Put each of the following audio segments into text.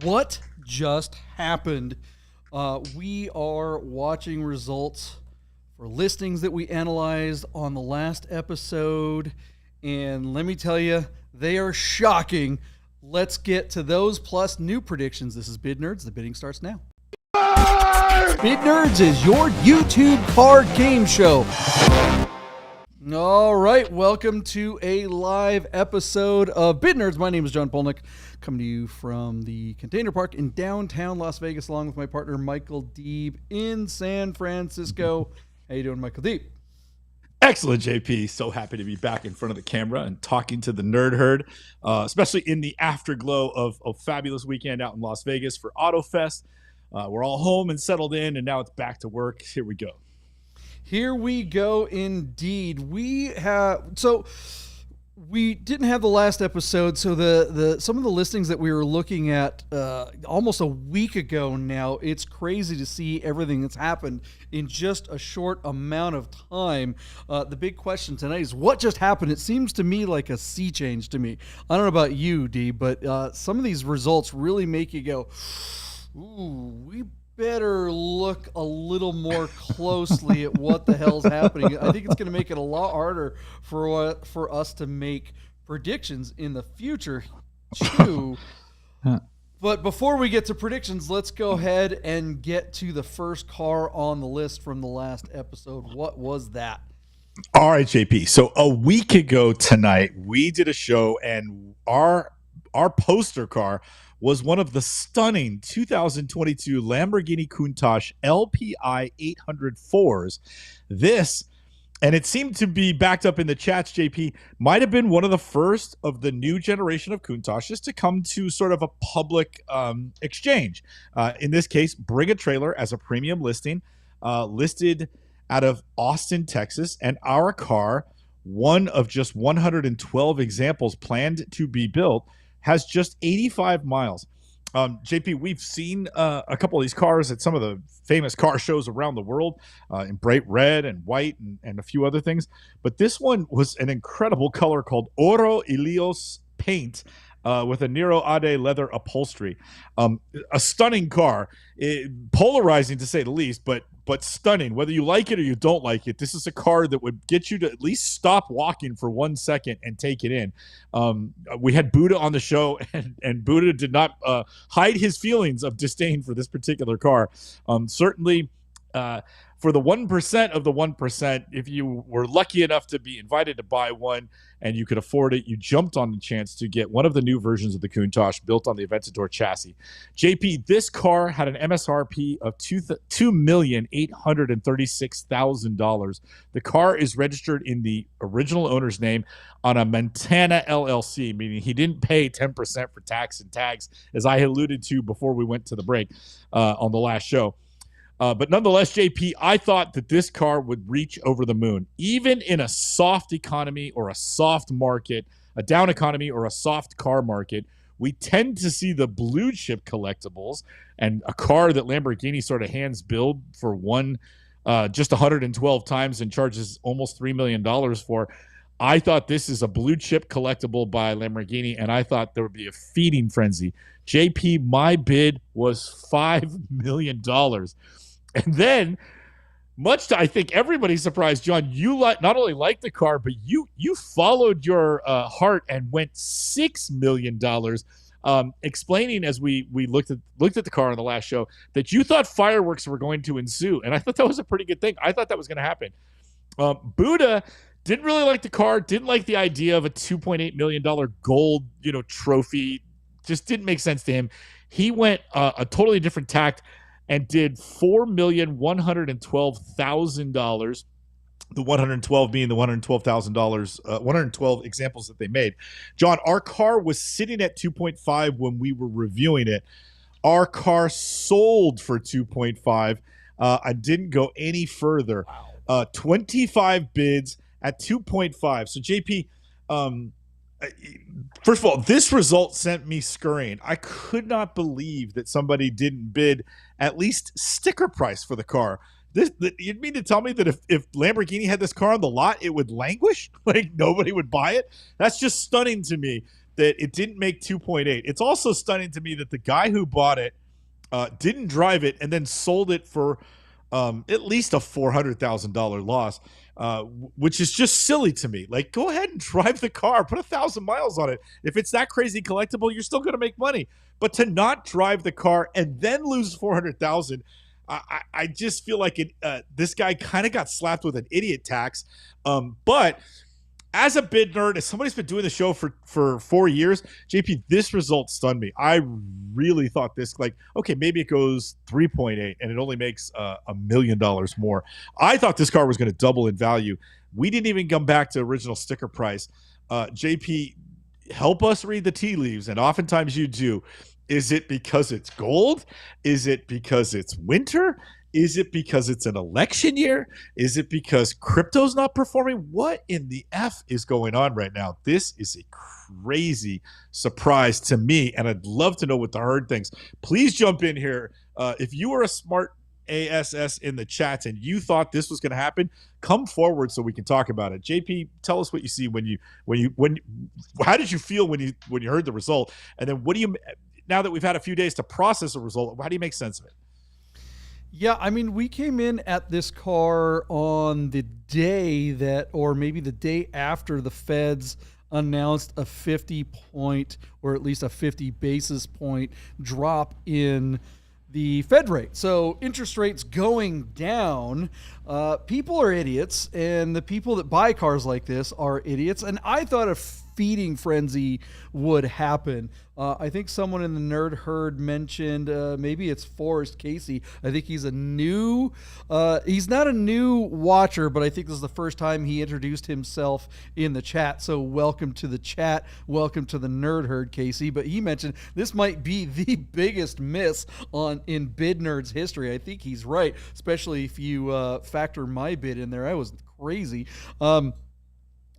What just happened? We are watching results for listings that we analyzed on the last episode, and let me tell you, they are shocking. Let's get to those plus new predictions. This is Bid Nerds. The bidding starts now. Bid Nerds is your YouTube card game show. All right, welcome to a live episode of Bid Nerds. My name is John Polnick, coming to you from the Container Park in downtown Las Vegas, along with my partner Michael Deeb in San Francisco. How you doing, Michael Deeb? Excellent, JP. So happy to be back in front of the camera and talking to the nerd herd, especially in the afterglow of a fabulous weekend out in Las Vegas for AutoFest. We're all home and settled in, and now it's back to work. Here we go. Here we go, indeed. We didn't have the last episode, so the some of the listings that we were looking at almost a week ago now. It's crazy to see everything that's happened in just a short amount of time. The big question tonight is what just happened. It seems to me like a sea change to me. I don't know about you, D, but some of these results really make you go, ooh, we better look a little more closely at what the hell's happening. I think it's going to make it a lot harder for us to make predictions in the future too. But before we get to predictions, let's go ahead and get to the first car on the list from the last episode. What was that? All right, JP. So a week ago tonight, we did a show, and our poster car was one of the stunning 2022 Lamborghini Countach LPI 804s. This, and it seemed to be backed up in the chats, JP, might have been one of the first of the new generation of Countaches to come to sort of a public exchange. In this case, bring a trailer as a premium listing, listed out of Austin, Texas, and our car, one of just 112 examples planned to be built, has just 85 miles. JP, we've seen a couple of these cars at some of the famous car shows around the world in bright red and white and a few other things. But this one was an incredible color called Oro Ilios paint with a Nero Ade leather upholstery. A stunning car, polarizing to say the least, but stunning. Whether you like it or you don't like it, this is a car that would get you to at least stop walking for 1 second and take it in. We had Buddha on the show, and Buddha did not hide his feelings of disdain for this particular car. Certainly, for the 1% of the 1%, if you were lucky enough to be invited to buy one and you could afford it, you jumped on the chance to get one of the new versions of the Countach built on the Aventador chassis. JP, this car had an MSRP of $2,836,000. The car is registered in the original owner's name on a Montana LLC, meaning he didn't pay 10% for tax and tags, as I alluded to before we went to the break on the last show. But nonetheless, JP, I thought that this car would reach over the moon. Even in a soft economy or a soft market, a down economy or a soft car market, we tend to see the blue chip collectibles, and a car that Lamborghini sort of hands build for one just 112 times and charges almost $3 million for. I thought this is a blue chip collectible by Lamborghini, and I thought there would be a feeding frenzy. JP, my bid was $5 million. And then, much to I think everybody's surprised, John, you not only liked the car, but you followed your heart and went $6 million, explaining as we looked at the car on the last show that you thought fireworks were going to ensue. And I thought that was a pretty good thing. I thought that was going to happen. Buddha didn't really like the car, didn't like the idea of a $2.8 million gold, trophy. Just didn't make sense to him. He went a totally different tact and did $4,112,000. The 112 being the $112,000, 112 examples that they made. John, our car was sitting at 2.5 when we were reviewing it. Our car sold for 2.5. I didn't go any further. Wow. 25 bids at 2.5. So JP, first of all, this result sent me scurrying. I could not believe that somebody didn't bid at least sticker price for the car. You mean to tell me that if Lamborghini had this car on the lot, it would languish? Like nobody would buy it? That's just stunning to me that it didn't make 2.8. It's also stunning to me that the guy who bought it didn't drive it and then sold it for at least a $400,000 loss, which is just silly to me. Like, go ahead and drive the car, put 1,000 miles on it. If it's that crazy collectible, you're still going to make money. But to not drive the car and then lose 400,000, I just feel like this guy kind of got slapped with an idiot tax. But as a bid nerd, as somebody's been doing the show for 4 years, JP, this result stunned me. I really thought this, like, okay, maybe it goes 3.8 and it only makes $1 million more. I thought this car was going to double in value. We didn't even come back to original sticker price. JP, help us read the tea leaves, and oftentimes you do. Is it because it's gold? Is it because it's winter? Is it because it's an election year? Is it because crypto's not performing? What in the F is going on right now? This is a crazy surprise to me, and I'd love to know what the herd thinks. Please jump in here. If you are a smart ASS in the chats and you thought this was going to happen, come forward so we can talk about it. JP, tell us what you see how did you feel when you heard the result? And then now that we've had a few days to process the result, how do you make sense of it? Yeah, I mean, we came in at this car on the day that, or maybe the day after, the feds announced a 50 point, or at least a 50 basis point drop in the Fed rate. So interest rates going down. People are idiots, and the people that buy cars like this are idiots. And I thought a feeding frenzy would happen. I think someone in the nerd herd mentioned, maybe it's Forrest Casey. I think he's he's not a new watcher, but I think this is the first time he introduced himself in the chat. So welcome to the chat. Welcome to the nerd herd, Casey. But he mentioned this might be the biggest miss in bid nerds history. I think he's right, especially if you factor my bid in there. I was crazy.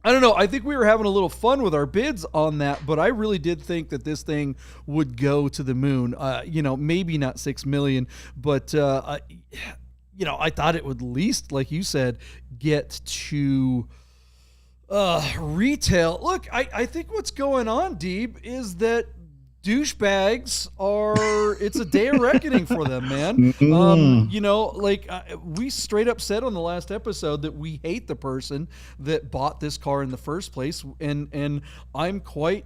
I don't know. I think we were having a little fun with our bids on that, but I really did think that this thing would go to the moon. Maybe not 6 million, but I thought it would at least, like you said, get to retail. Look, I think what's going on, Deeb, is that douchebags it's a day of reckoning for them, man. We straight up said on the last episode that we hate the person that bought this car in the first place, and I'm quite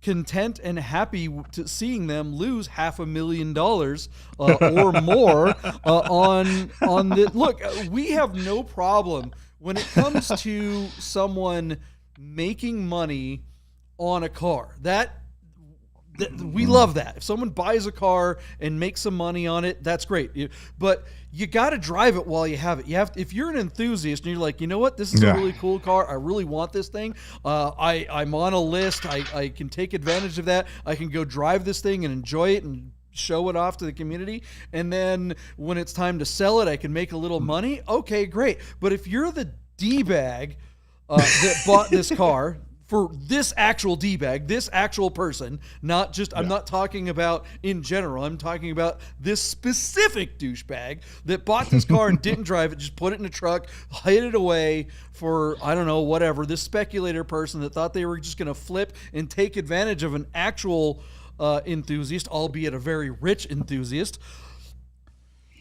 content and happy to seeing them lose $500,000 or more on the look. We have no problem when it comes to someone making money on a car. We love that. If someone buys a car and makes some money on it, that's great. But you got to drive it while you have it. If you're an enthusiast and you're like, you know what, this is a really cool car. I really want this thing. I'm on a list. I can take advantage of that. I can go drive this thing and enjoy it and show it off to the community. And then when it's time to sell it, I can make a little money. Okay, great. But if you're the D-bag that bought this car, for this actual D-bag, this actual person, not just, I'm not talking about in general, I'm talking about this specific douchebag that bought this car and didn't drive it, just put it in a truck, hid it away for, I don't know, whatever. This speculator person that thought they were just going to flip and take advantage of an actual enthusiast, albeit a very rich enthusiast.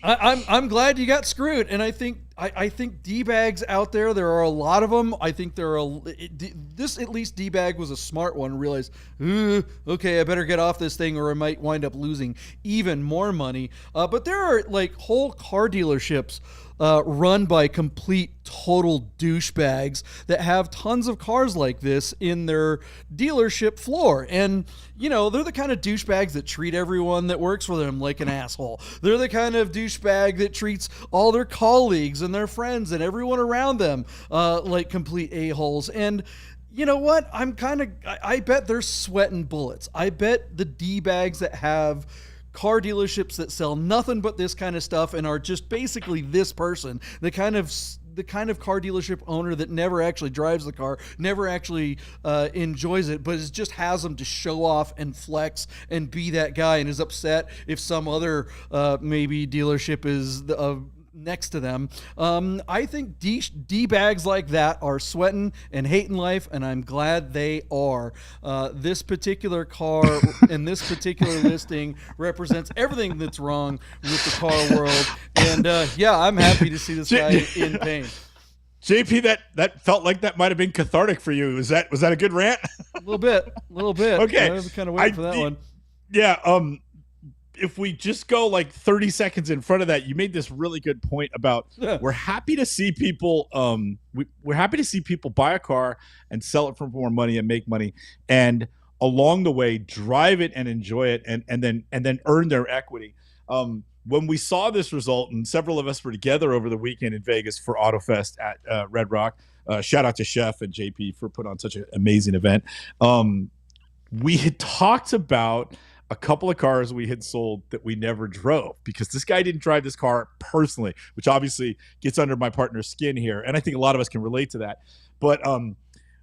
I'm glad you got screwed, and I think D-bags out there are a lot of them. I think this at least D-bag was a smart one. Realized, okay, I better get off this thing, or I might wind up losing even more money. But there are like whole car dealerships run by complete total douchebags that have tons of cars like this in their dealership floor. And, they're the kind of douchebags that treat everyone that works for them like an asshole. They're the kind of douchebag that treats all their colleagues and their friends and everyone around them like complete a-holes. And you know what? I bet they're sweating bullets. I bet the D-bags that have car dealerships that sell nothing but this kind of stuff and are just basically this person, the kind of car dealership owner that never actually drives the car, never actually enjoys it, but just has them to show off and flex and be that guy, and is upset if some other maybe dealership is next to them. I think D-bags like that are sweating and hating life, and I'm glad they are. This particular car and this particular listing represents everything that's wrong with the car world. And yeah, I'm happy to see this guy in pain. JP, that felt like that might have been cathartic for you. Was that a good rant? A little bit. Okay. I was kind of waiting for that one. Yeah. If we just go like 30 seconds in front of that, you made this really good point about we're happy to see people we're happy to see people buy a car and sell it for more money and make money, and along the way drive it and enjoy it and then earn their equity. When we saw this result, and several of us were together over the weekend in Vegas for AutoFest at Red Rock, shout out to Chef and JP for putting on such an amazing event. We had talked about a couple of cars we had sold that we never drove because this guy didn't drive this car personally, which obviously gets under my partner's skin here. And I think a lot of us can relate to that. But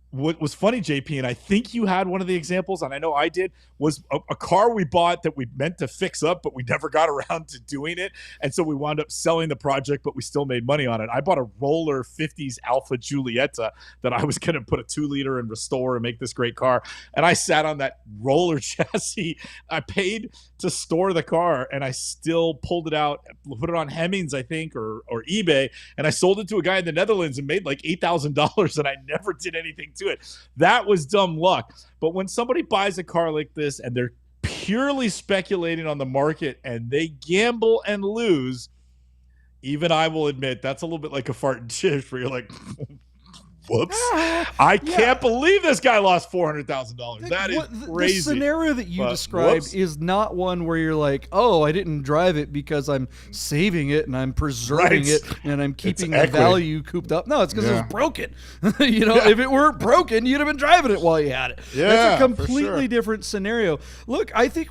what was funny, JP, and I think you had one of the examples, and I know I did, was a car we bought that we meant to fix up, but we never got around to doing it. And so we wound up selling the project, but we still made money on it. I bought a roller 50s Alfa Giulietta that I was going to put a 2-liter and restore and make this great car. And I sat on that roller chassis. I paid to store the car, and I still pulled it out, put it on Hemmings, I think, or eBay, and I sold it to a guy in the Netherlands and made like $8,000, and I never did anything to it. That was dumb luck. But when somebody buys a car like this and they're purely speculating on the market and they gamble and lose, even I will admit that's a little bit like a fart and shish where you're like, whoops. I can't believe this guy lost $400,000. That is crazy. The scenario that you described is not one where you're like, oh, I didn't drive it because I'm saving it and I'm preserving it and I'm keeping the value cooped up. No, it's because it was broken. If it weren't broken, you'd have been driving it while you had it. That's a completely different scenario. Look, I think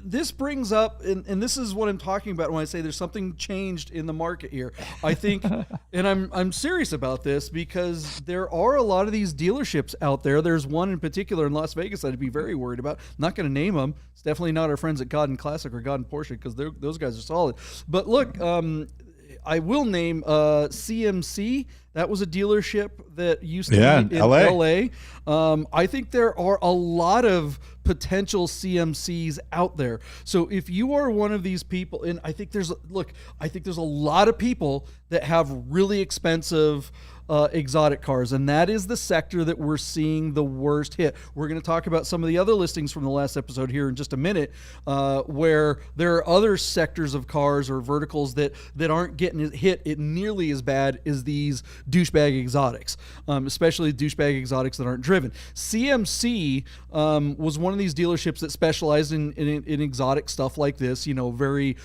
this brings up, and this is what I'm talking about when I say there's something changed in the market here. I think, and I'm serious about this because there are a lot of these dealerships out there. There's one in particular in Las Vegas that I'd be very worried about. I'm not going to name them. It's definitely not our friends at Gaudin Classic or Gaudin Porsche because those guys are solid. But look, I will name CMC. That was a dealership that used to be in LA. I think there are a lot of potential CMCs out there. So if you are one of these people, and I think there's a lot of people that have really expensive exotic cars, and that is the sector that we're seeing the worst hit. We're going to talk about some of the other listings from the last episode here in just a minute, where there are other sectors of cars or verticals that aren't getting hit nearly as bad as these douchebag exotics, especially douchebag exotics that aren't driven. CMC was one of these dealerships that specialized in exotic stuff like this, very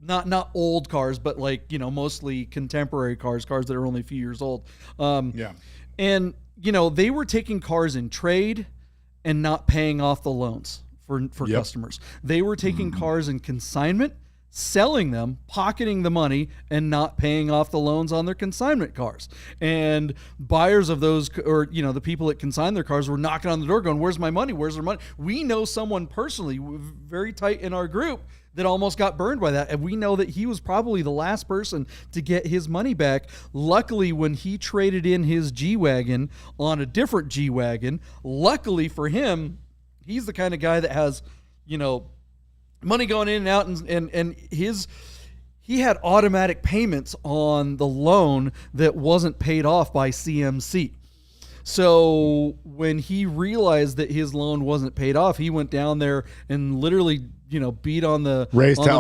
not old cars, but mostly contemporary cars that are only a few years old. And they were taking cars in trade and not paying off the loans for customers. They were taking cars in consignment, selling them, pocketing the money, and not paying off the loans on their consignment cars. And buyers of those, or the people that consign their cars, were knocking on the door going, "Where's my money? Where's their money?" We know someone personally, very tight in our group, that almost got burned by that. And we know that he was probably the last person to get his money back. Luckily, when he traded in his G-Wagon on a different G-Wagon, luckily for him, he's the kind of guy that has, money going in and out, and he had automatic payments on the loan that wasn't paid off by CMC. So when he realized that his loan wasn't paid off, he went down there and literally, beat on the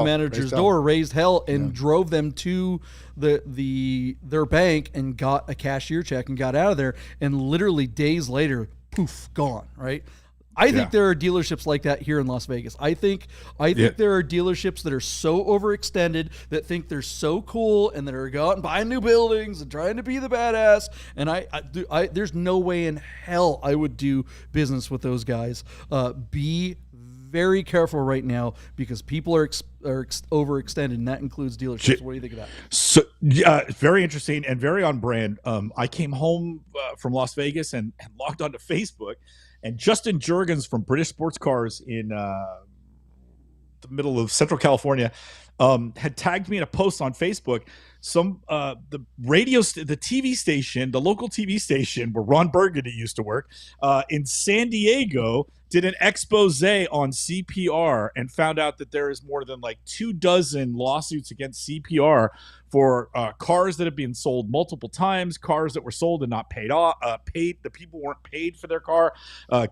manager's door, raised hell, and drove them to their bank and got a cashier check and got out of there. And literally days later, poof, gone. Right. I think there are dealerships like that here in Las Vegas. I think there are dealerships that are so overextended, that think they're so cool, and that are going out and buying new buildings and trying to be the badass. And I there's no way in hell I would do business with those guys. Be very careful right now because people are overextended, and that includes dealerships. What do you think of that? So, very interesting and very on brand. I came home from Las Vegas and logged onto Facebook. And Justin Jurgens from British Sports Cars in the middle of Central California, had tagged me in a post on Facebook. The TV station, the local TV station where Ron Burgundy used to work in San Diego, did an expose on CPR and found out that there is more than like 24 lawsuits against CPR for cars that have been sold multiple times, cars that were sold and not paid off. The people weren't paid for their car.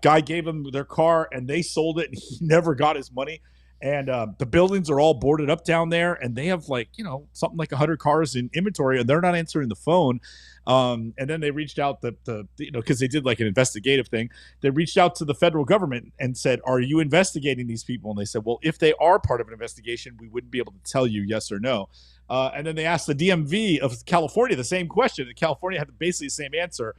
Guy gave them their car and they sold it, and he never got his money. And the buildings are all boarded up down there, and they have something like 100 cars in inventory, and they're not answering the phone. And then they reached out because they did like an investigative thing. They reached out to the federal government and said, "Are you investigating these people?" And they said, "Well, if they are part of an investigation, we wouldn't be able to tell you yes or no." And then they asked the DMV of California the same question, and California had basically the same answer.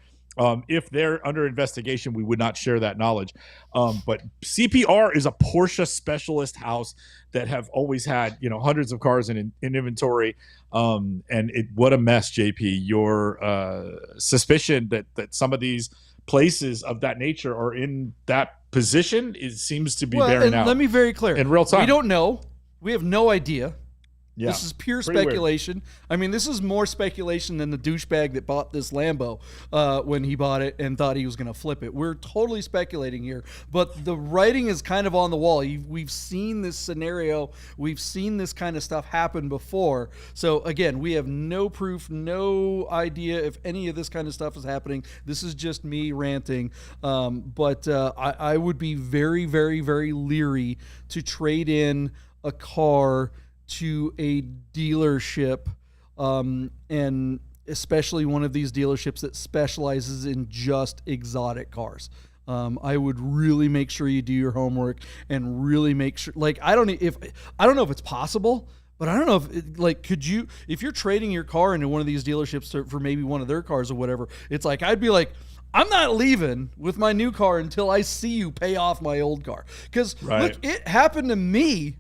If they're under investigation, we would not share that knowledge. But CPR is a Porsche specialist house that have always had, hundreds of cars in inventory. What a mess, JP. Your suspicion that some of these places of that nature are in that position, it seems to be bearing out. Let me be very clear. In real time. We don't know. We have no idea. Yeah, this is pure speculation. Weird. I mean, this is more speculation than the douchebag that bought this Lambo when he bought it and thought he was going to flip it. We're totally speculating here, but the writing is kind of on the wall. We've seen this scenario. We've seen this kind of stuff happen before. So again, we have no proof, no idea if any of this kind of stuff is happening. This is just me ranting. But I would be very, very, very leery to trade in a car to a dealership, and especially one of these dealerships that specializes in just exotic cars. I would really make sure you do your homework and really make sure. Like, I don't know if it's possible, but I don't know if you're trading your car into one of these dealerships for maybe one of their cars or whatever. It's like I'd be like, I'm not leaving with my new car until I see you pay off my old car. Because look, it happened to me.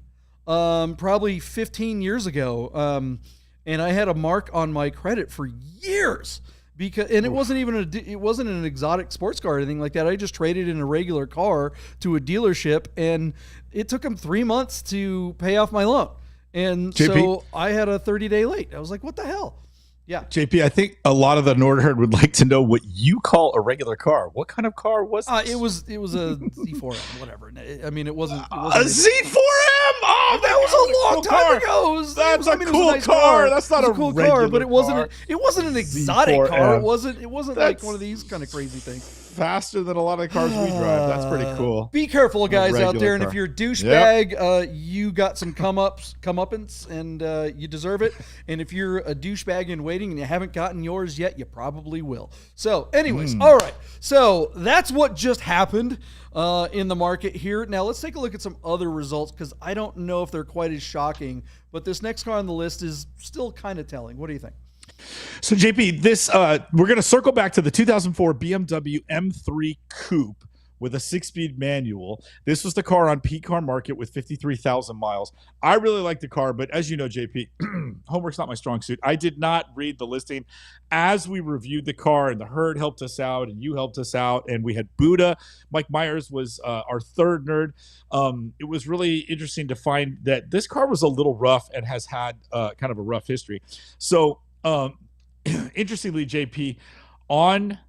Probably 15 years ago. And I had a mark on my credit for years it wasn't even it wasn't an exotic sports car or anything like that. I just traded in a regular car to a dealership, and it took them 3 months to pay off my loan. And JP, so I had a 30-day late. I was like, what the hell? Yeah. JP, I think a lot of the Nordherd would like to know what you call a regular car. What kind of car was this? It was a Z4M, whatever. I mean, it wasn't a Z4M. Oh, that was a long time ago. That's a cool car. That's not a cool car, but it wasn't an exotic car. It wasn't like one of these kind of crazy things. Faster than a lot of the cars we drive. That's pretty cool. Be careful, guys, out there. And if you're a douchebag, you got some comeuppance, and you deserve it. And if you're a douchebag in waiting and you haven't gotten yours yet, you probably will. So, anyways, all right. So that's what just happened in the market here. Now let's take a look at some other results, because I don't know if they're quite as shocking. But this next car on the list is still kind of telling. What do you think? So JP, we're going to circle back to the 2004 BMW M3 Coupe with a 6-speed manual. This was the car on PCAR Market with 53,000 miles. I really like the car, but as you know, JP, homework's not my strong suit. I did not read the listing as we reviewed the car, and the herd helped us out, and you helped us out, and we had Buddha. Mike Myers was our third nerd. It was really interesting to find that this car was a little rough and has had kind of a rough history. So interestingly, JP, on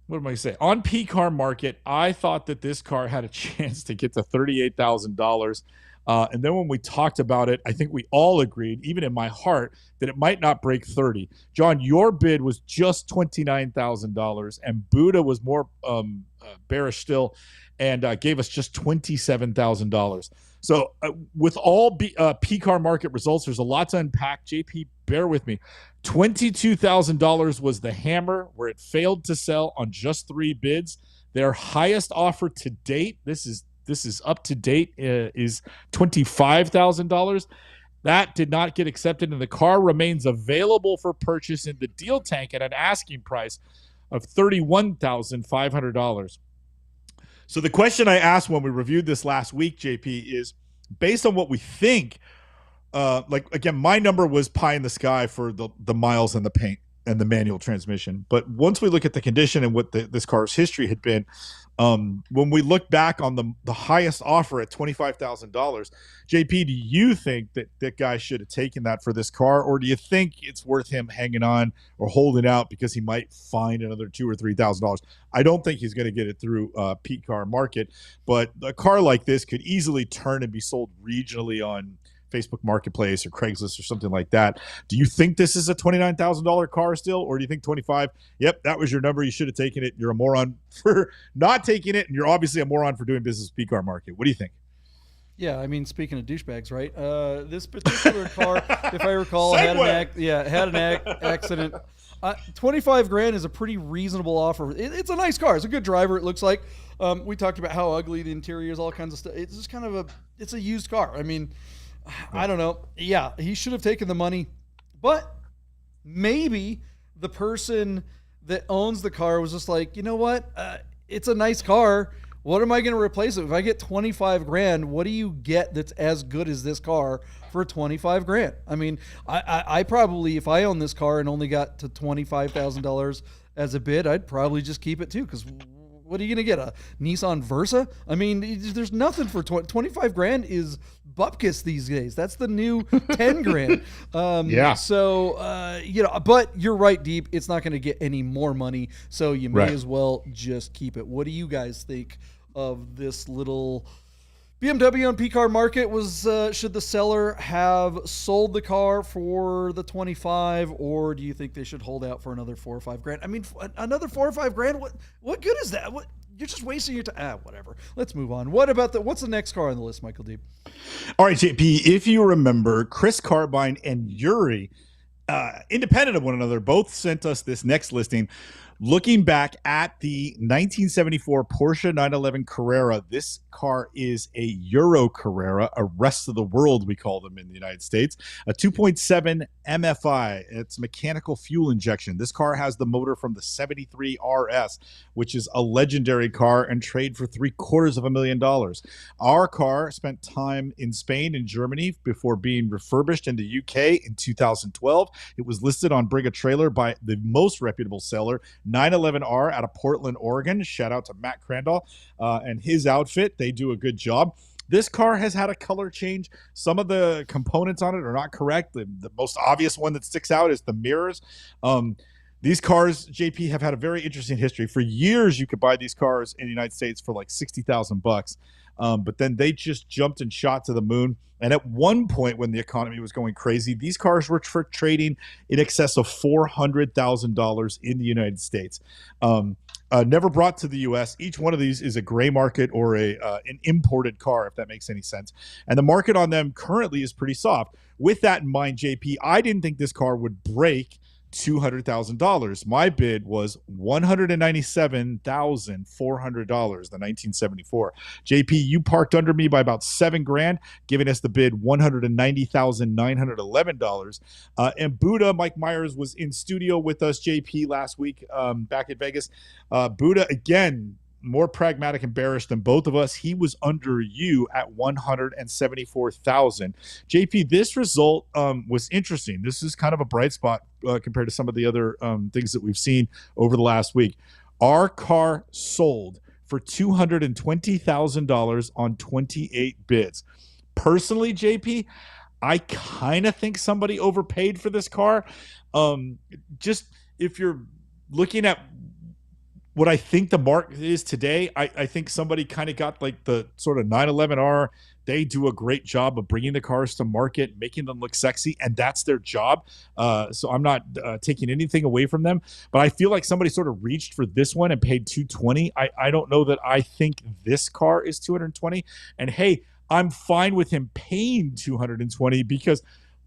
PCAR Market, I thought that this car had a chance to get to $38,000. And then when we talked about it, I think we all agreed, even in my heart, that it might not break 30. John, your bid was just $29,000, and Buddha was more bearish still and gave us just $27,000. So with all PCAR Market results, there's a lot to unpack. JP, bear with me. $22,000 was the hammer where it failed to sell on just 3 bids. Their highest offer to date, this is up to date, is $25,000. That did not get accepted, and the car remains available for purchase in the deal tank at an asking price of $31,500. So the question I asked when we reviewed this last week, JP, is based on what we think, again, my number was pie in the sky for the miles and the paint. the manual transmission. But once we look at the condition and what this car's history had been, when we look back on the highest offer at $25,000, JP, do you think that guy should have taken that for this car, or do you think it's worth him hanging on or holding out because he might find another $2,000 or $3,000? I don't think he's going to get it through PCAR Market, but a car like this could easily turn and be sold regionally on Facebook Marketplace or Craigslist or something like that. Do you think this is a $29,000 car still, or do you think 25? Yep, that was your number. You should have taken it. You're a moron for not taking it, and you're obviously a moron for doing business with PCAR Market. What do you think? Yeah, I mean, speaking of douchebags, right? This particular car, if I recall, had an accident. 25 grand is a pretty reasonable offer. It's a nice car. It's a good driver. It looks like. We talked about how ugly the interior is, all kinds of stuff. It's just kind of it's a used car. I mean, I don't know. Yeah, he should have taken the money, but maybe the person that owns the car was just like, you know what? It's a nice car. What am I going to replace it? If I get 25 grand, what do you get that's as good as this car for 25 grand? I mean, I probably, if I own this car and only got to $25,000 as a bid, I'd probably just keep it too. Because what are you going to get? A Nissan Versa? I mean, there's nothing for 25 grand is bupkis these days. That's the new 10 grand. Yeah. So, but you're right, Deep. It's not going to get any more money. So you may as well just keep it. What do you guys think of this little BMW on PCAR Market? Should the seller have sold the car for the 25, or do you think they should hold out for another 4 or 5 grand? I mean, another 4 or 5 grand. What good is that? You're just wasting your time. Whatever. Let's move on. What's the next car on the list, Michael Deep? All right, JP. If you remember, Chris Carbine and Yuri, independent of one another, both sent us this next listing. Looking back at the 1974 Porsche 911 Carrera, this car is a Euro Carrera, a rest of the world, we call them in the United States, a 2.7 MFI. It's mechanical fuel injection. This car has the motor from the 73 RS, which is a legendary car and trade for $750,000. Our car spent time in Spain and Germany before being refurbished in the UK in 2012. It was listed on Bring a Trailer by the most reputable seller, 911R out of Portland, Oregon. Shout out to Matt Crandall and his outfit. They do a good job. This car has had a color change. Some of the components on it are not correct. The most obvious one that sticks out is the mirrors. These cars, JP, have had a very interesting history. For years, you could buy these cars in the United States for like $60,000, but then they just jumped and shot to the moon. And at one point, when the economy was going crazy, these cars were for trading in excess of $400,000 in the United States. Never brought to the U.S. Each one of these is a gray market or an imported car, if that makes any sense. And the market on them currently is pretty soft. With that in mind, JP, I didn't think this car would break $200,000. My bid was $197,400, the 1974. JP, you parked under me by about $7,000, giving us the bid $190,911. And Buddha, Mike Myers, was in studio with us, JP, last week back at Vegas. Buddha, again, more pragmatic and bearish than both of us. He was under you at 174,000. JP, this result was interesting. This is kind of a bright spot compared to some of the other things that we've seen over the last week. Our car sold for $220,000 on 28 bids. Personally, JP, I kind of think somebody overpaid for this car. Just if you're looking at what I think the market is today, I think somebody kind of got like the sort of 911R. They do a great job of bringing the cars to market, making them look sexy, and that's their job. So I'm not taking anything away from them, but I feel like somebody sort of reached for this one and paid $220. I don't know that I think this car is $220. And hey, I'm fine with him paying $220 because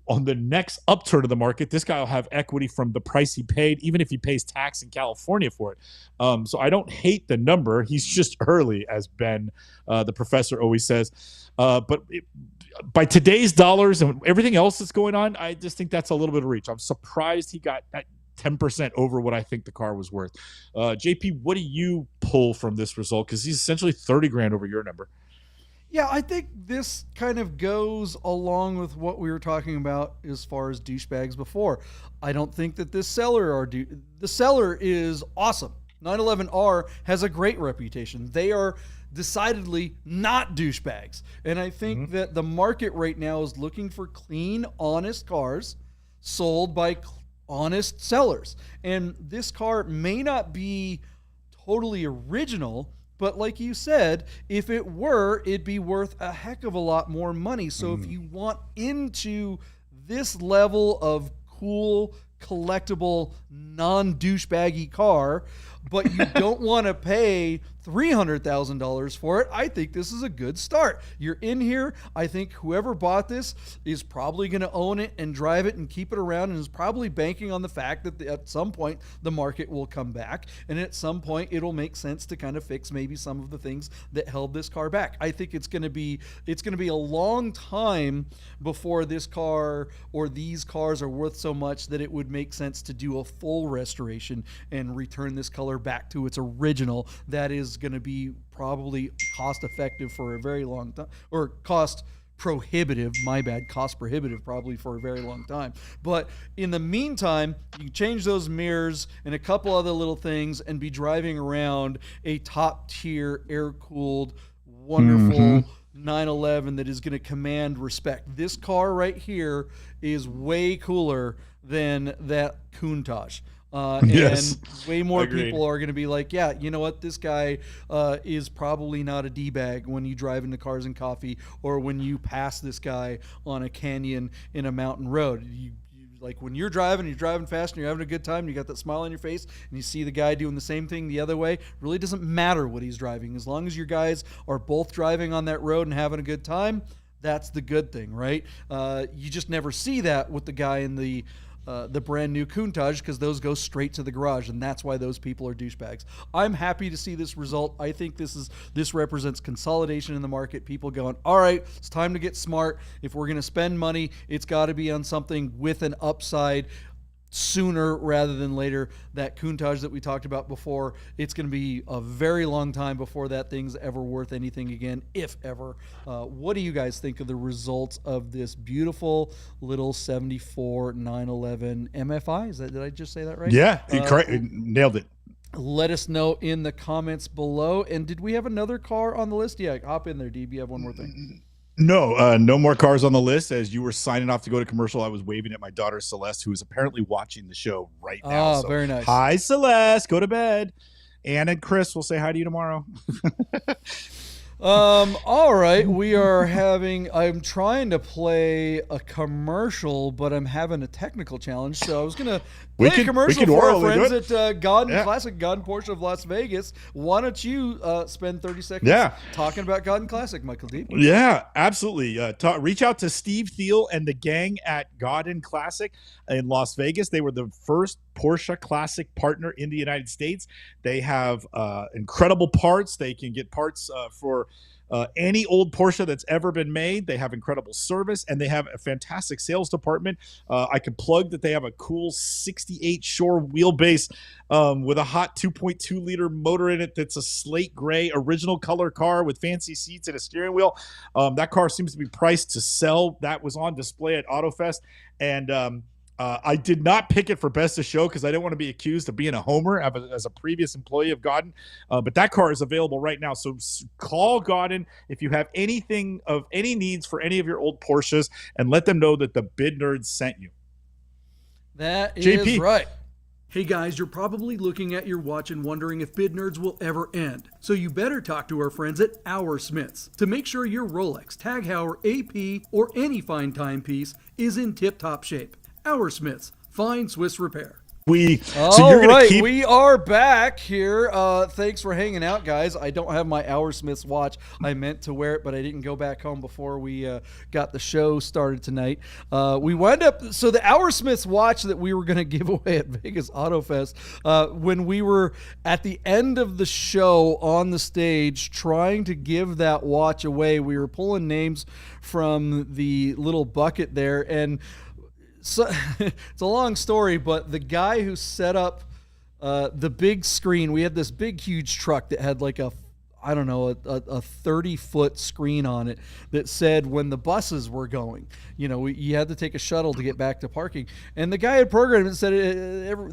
on the next upturn of the market, this guy will have equity from the price he paid, even if he pays tax in California for it. So I don't hate the number. He's just early, as Ben, the professor, always says. But by today's dollars and everything else that's going on, I just think that's a little bit of reach. I'm surprised he got that 10% over what I think the car was worth. JP, what do you pull from this result? Because he's essentially $30,000 over your number. Yeah, I think this kind of goes along with what we were talking about as far as douchebags before. I don't think that the seller is awesome. 911R has a great reputation. They are decidedly not douchebags. And I think that the market right now is looking for clean, honest cars sold by honest sellers. And this car may not be totally original, but like you said, if it were, it'd be worth a heck of a lot more money. So if you want into this level of cool, collectible, non-douchebaggy car, but you don't want to pay $300,000 for it, I think this is a good start. You're in here. I think whoever bought this is probably going to own it and drive it and keep it around, and is probably banking on the fact that at some point the market will come back, and at some point it'll make sense to kind of fix maybe some of the things that held this car back. I think it's going to be a long time before this car or these cars are worth so much that it would make sense to do a full restoration and return this color back to its original. That is going to be probably cost effective for a very long time, or cost prohibitive probably for a very long time. But in the meantime, you can change those mirrors and a couple other little things and be driving around a top tier air cooled wonderful 911 that is going to command respect. This car right here is way cooler than that Countach. Yes. And way more Agreed. people are going to be like, yeah, you know what? This guy is probably not a D-bag when you drive into Cars and Coffee, or when you pass this guy on a canyon in a mountain road. You like when you're driving fast and you're having a good time, and you got that smile on your face, and you see the guy doing the same thing the other way. It really doesn't matter what he's driving. As long as your guys are both driving on that road and having a good time, that's the good thing, right? You just never see that with the guy in the brand new Countach, because those go straight to the garage, and that's why those people are douchebags. I'm happy to see this result. I think this represents consolidation in the market. People going, all right, it's time to get smart. If we're going to spend money, it's got to be on something with an upside sooner rather than later. That Countach that we talked about before, it's going to be a very long time before that thing's ever worth anything again, if ever. What do you guys think of the results of this beautiful little 74 911 MFI? Did I just say that right? Yeah, nailed it. Let us know in the comments below. And did we have another car on the list? Yeah, hop in there, DB. You have one more thing. No, no more cars on the list. As you were signing off to go to commercial, I was waving at my daughter Celeste, who is apparently watching the show right now. Oh, so, very nice. Hi, Celeste. Go to bed. Ann and Chris will say hi to you tomorrow. All right, I'm trying to play a commercial, but I'm having a technical challenge, so I was gonna play a commercial for our friends at Gaudin Classic, Gaudin Porsche of Las Vegas. Why don't you spend 30 seconds talking about Gaudin Classic, Michael D? Yeah, absolutely. Reach out to Steve Thiel and the gang at Gaudin Classic in Las Vegas. They were the first Porsche Classic partner in the United States. They have incredible parts. They can get parts for any old Porsche that's ever been made. They have incredible service, and they have a fantastic sales department. I could plug that they have a cool 68 Shore wheelbase with a hot 2.2 liter motor in it that's a slate gray original color car with fancy seats and a steering wheel. That car seems to be priced to sell. That was on display at AutoFest, and I did not pick it for best of show because I didn't want to be accused of being a homer as a previous employee of Gaudin. But that car is available right now. So call Gaudin if you have anything of any needs for any of your old Porsches, and let them know that the Bid Nerds sent you. That is right. Hey guys, you're probably looking at your watch and wondering if Bid Nerds will ever end. So you better talk to our friends at Our Smiths to make sure your Rolex, Tag Heuer, AP, or any fine timepiece is in tip-top shape. Our Smiths, fine Swiss repair. We are back here. Thanks for hanging out, guys. I don't have my Our Smiths watch. I meant to wear it, but I didn't go back home before we got the show started tonight. We wound up, so the Our Smiths watch that we were going to give away at Vegas Auto Fest, when we were at the end of the show on the stage trying to give that watch away, we were pulling names from the little bucket there, and so it's a long story, but the guy who set up the big screen, we had this big, huge truck that had like I don't know, a 30-foot screen on it that said when the buses were going. You had to take a shuttle to get back to parking. And the guy had programmed it and said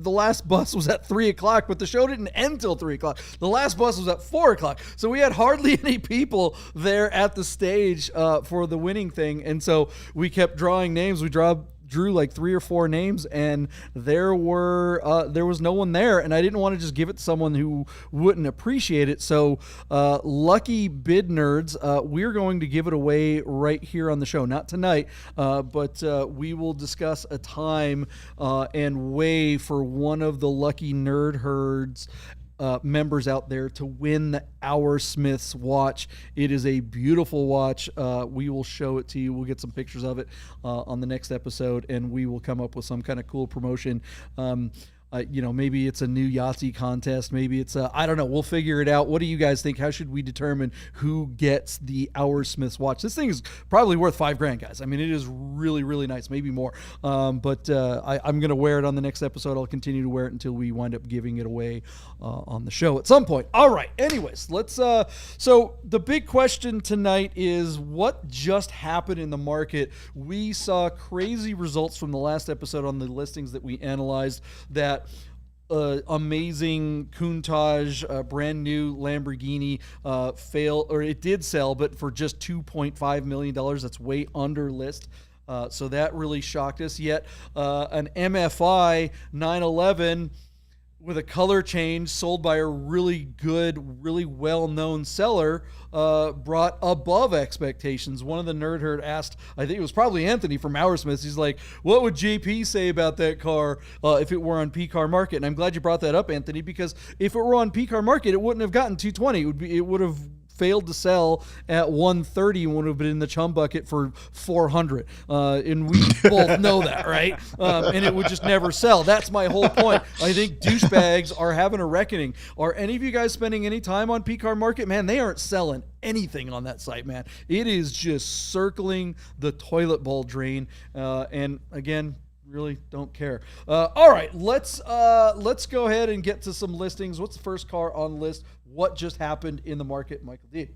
the last bus was at 3 o'clock, but the show didn't end till 3 o'clock. The last bus was at 4 o'clock. So we had hardly any people there at the stage for the winning thing. And so we kept drawing names. We drew like 3 or 4 names, and there was no one there, and I didn't want to just give it to someone who wouldn't appreciate it. So lucky bid nerds, we're going to give it away right here on the show, not tonight, but we will discuss a time and way for one of the lucky nerd herds members out there to win the Our Smiths watch. It is a beautiful watch. We will show it to you. We'll get some pictures of it on the next episode, and we will come up with some kind of cool promotion. Maybe it's a new Yahtzee contest. Maybe it's I don't know. We'll figure it out. What do you guys think? How should we determine who gets the Our Smiths watch? This thing is probably worth $5,000, guys. I mean, it is really, really nice. Maybe more. But I'm going to wear it on the next episode. I'll continue to wear it until we wind up giving it away on the show at some point. All right. Anyways, let's. So the big question tonight is what just happened in the market. We saw crazy results from the last episode on the listings that we analyzed. That amazing Countach, brand new Lamborghini it did sell, but for just $2.5 million. That's way under list. So that really shocked us. Yet an MFI 911 with a color change sold by a really good, really well-known seller brought above expectations. One of the nerd herd asked, I think it was probably Anthony from Our Smiths, he's like, what would JP say about that car if it were on PCAR Market? And I'm glad you brought that up, Anthony, because if it were on PCAR Market, it wouldn't have gotten 220. It would have failed to sell at 130 and would have been in the chum bucket for 400. And we both know that, right? And it would just never sell. That's my whole point. I think douchebags are having a reckoning. Are any of you guys spending any time on PCAR Market? Man, they aren't selling anything on that site, man. It is just circling the toilet bowl drain. And again, really don't care. All right, let's go ahead and get to some listings. What's the first car on list? What just happened in the market, Michael D?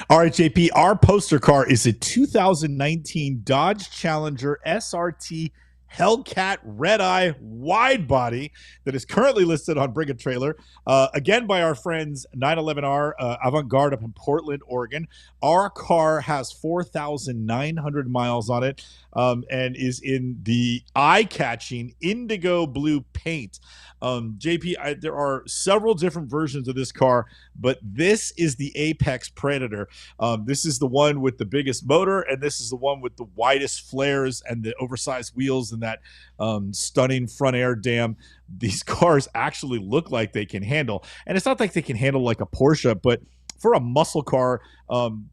All right, JP, our poster car is a 2019 Dodge Challenger SRT Hellcat Redeye wide body that is currently listed on Bring a Trailer, again by our friends 911R Avant-Garde up in Portland, Oregon. Our car has 4,900 miles on it and is in the eye-catching indigo blue paint. JP, there are several different versions of this car, but this is the apex predator. This is the one with the biggest motor, and this is the one with the widest flares and the oversized wheels and that stunning front air dam. These cars actually look like they can handle, and it's not like they can handle like a Porsche, but for a muscle car,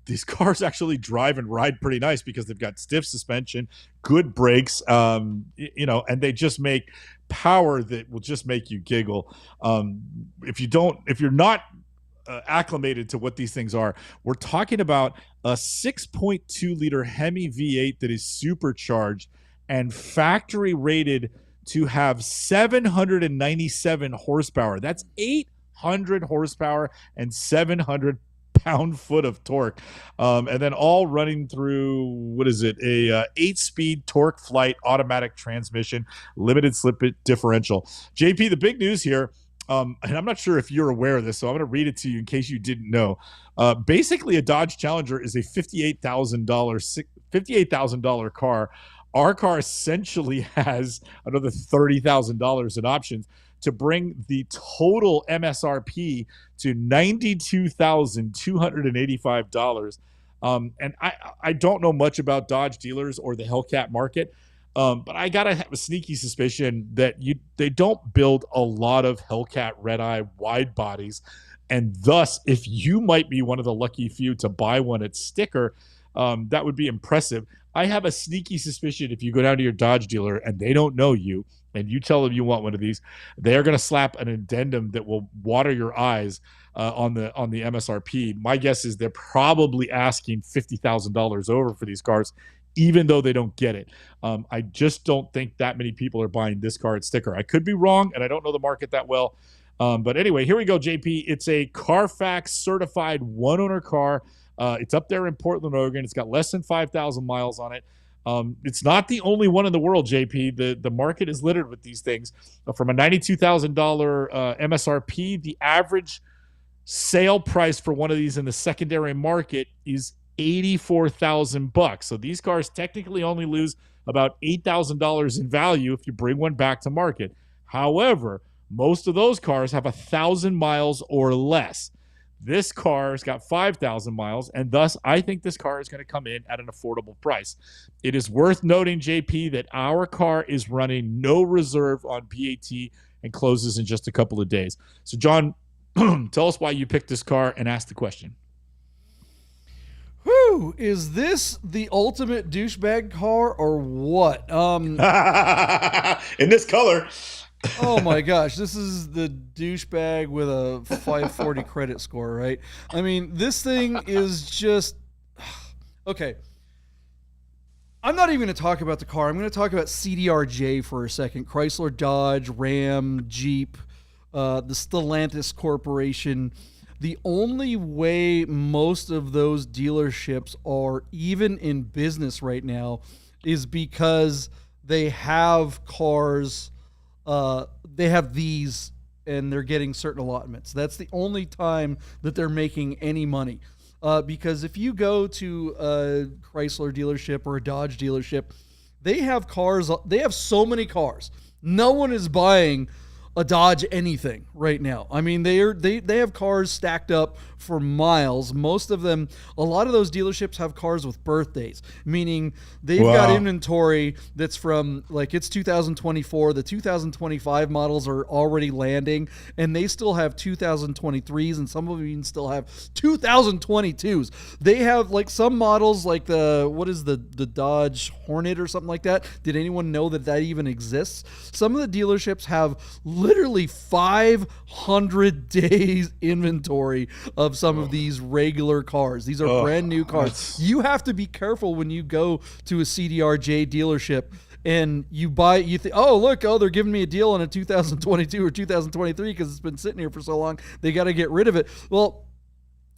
these cars actually drive and ride pretty nice because they've got stiff suspension, good brakes, and they just make power that will just make you giggle. If you're not acclimated to what these things are, we're talking about a 6.2 liter Hemi V8 that is supercharged and factory rated to have 797 horsepower. That's 800 horsepower and 700 pound-foot of torque, and then all running through, what is it, a 8-speed torque flight automatic transmission, limited slip differential. JP, the big news here, and I'm not sure if you're aware of this, so I'm going to read it to you in case you didn't know. Basically, a Dodge Challenger is a $58,000 car. Our car essentially has another $30,000 in options to bring the total MSRP to $92,285. And I don't know much about Dodge dealers or the Hellcat market, but I gotta have a sneaky suspicion that they don't build a lot of Hellcat Redeye wide bodies, and thus, if you might be one of the lucky few to buy one at sticker, that would be impressive. I have a sneaky suspicion if you go down to your Dodge dealer and they don't know you, and you tell them you want one of these, they're going to slap an addendum that will water your eyes on the MSRP. My guess is they're probably asking $50,000 over for these cars, even though they don't get it. I just don't think that many people are buying this car at sticker. I could be wrong, and I don't know the market that well. But anyway, here we go, JP. It's a Carfax certified one-owner car. It's up there in Portland, Oregon. It's got less than 5,000 miles on it. It's not the only one in the world, JP. The market is littered with these things. From a $92,000 MSRP, the average sale price for one of these in the secondary market is $84,000. So these cars technically only lose about $8,000 in value if you bring one back to market. However, most of those cars have 1,000 miles or less. This car's got 5,000 miles, and thus I think this car is going to come in at an affordable price. It is worth noting, JP, that our car is running no reserve on BAT and closes in just a couple of days. So, John, tell us why you picked this car and ask the question. Whew, is this the ultimate douchebag car or what? In this color. Oh my gosh, this is the douchebag with a 540 credit score, right? I mean, this thing is just okay. I'm not even going to talk about the car. I'm going to talk about CDRJ for a second. Chrysler, Dodge, Ram, Jeep, the Stellantis Corporation. The only way most of those dealerships are even in business right now is because they have cars. They have these and they're getting certain allotments. That's the only time that they're making any money. Because if you go to a Chrysler dealership or a Dodge dealership, they have cars. They have so many cars. No one is buying a Dodge anything right now. I mean, they have cars stacked up for miles. Most of them, a lot of those dealerships have cars with birthdays, meaning they've got inventory that's from, like, it's 2024. The 2025 models are already landing, and they still have 2023s, and some of them even still have 2022s. They have, like, some models, like the Dodge Hornet or something like that. Did anyone know that even exists? Some of the dealerships have literally 500 days inventory of some of these regular cars. These are brand new cars. You have to be careful when you go to a CDRJ dealership and you think, they're giving me a deal on a 2022 or 2023 because it's been sitting here for so long. They got to get rid of it. Well,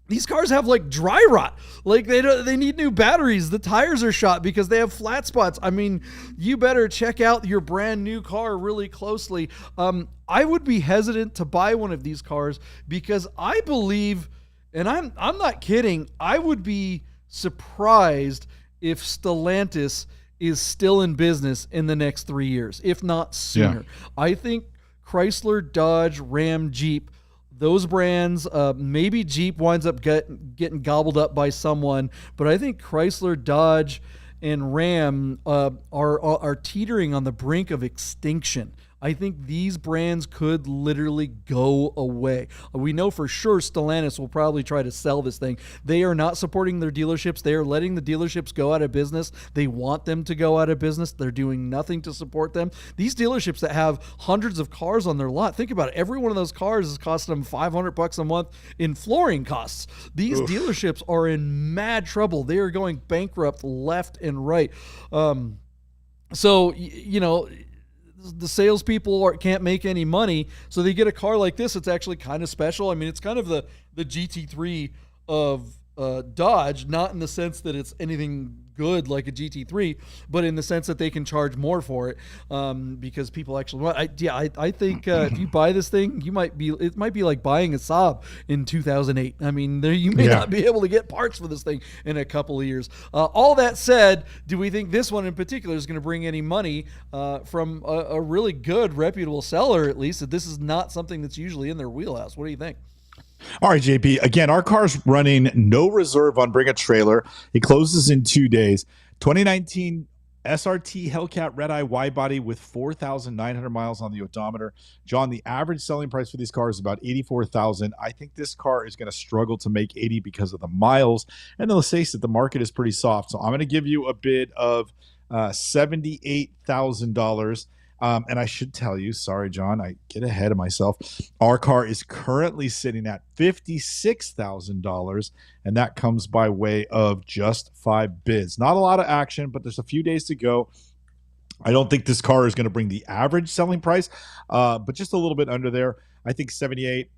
these cars have, like, dry rot. Like, they need new batteries. The tires are shot because they have flat spots. I mean, you better check out your brand new car really closely. I would be hesitant to buy one of these cars because I believe, and I'm not kidding, I would be surprised if Stellantis is still in business in the next 3 years, if not sooner. Yeah. I think Chrysler, Dodge, Ram, Jeep, those brands, maybe Jeep winds up getting gobbled up by someone, but I think Chrysler, Dodge, and Ram are teetering on the brink of extinction. I think these brands could literally go away. We know for sure Stellantis will probably try to sell this thing. They are not supporting their dealerships. They are letting the dealerships go out of business. They want them to go out of business. They're doing nothing to support them. These dealerships that have hundreds of cars on their lot, think about it. Every one of those cars is costing them $500 a month in flooring costs. These dealerships are in mad trouble. They are going bankrupt left and right. So, you know, the salespeople can't make any money, so they get a car like this. It's actually kind of special. I mean, it's kind of the GT3 of Dodge, not in the sense that it's anything good like a GT3, but in the sense that they can charge more for it because people actually want. I think if you buy this thing, it might be like buying a Saab in 2008. I mean, you may not be able to get parts for this thing in a couple of years. All that said, do we think this one in particular is going to bring any money from a really good, reputable seller, at least? That this is not something that's usually in their wheelhouse. What do you think? All right, JP. Again, our car's running no reserve on Bring a Trailer. It closes in 2 days. 2019 SRT Hellcat Redeye wide body with 4,900 miles on the odometer. John, the average selling price for these cars is about $84,000. I think this car is going to struggle to make 80 because of the miles. And let's face it, the market is pretty soft. So I'm going to give you a bid of $78,000. And I should tell you, sorry, John, I get ahead of myself. Our car is currently sitting at $56,000, and that comes by way of just 5 bids. Not a lot of action, but there's a few days to go. I don't think this car is going to bring the average selling price, but just a little bit under there. I think 78,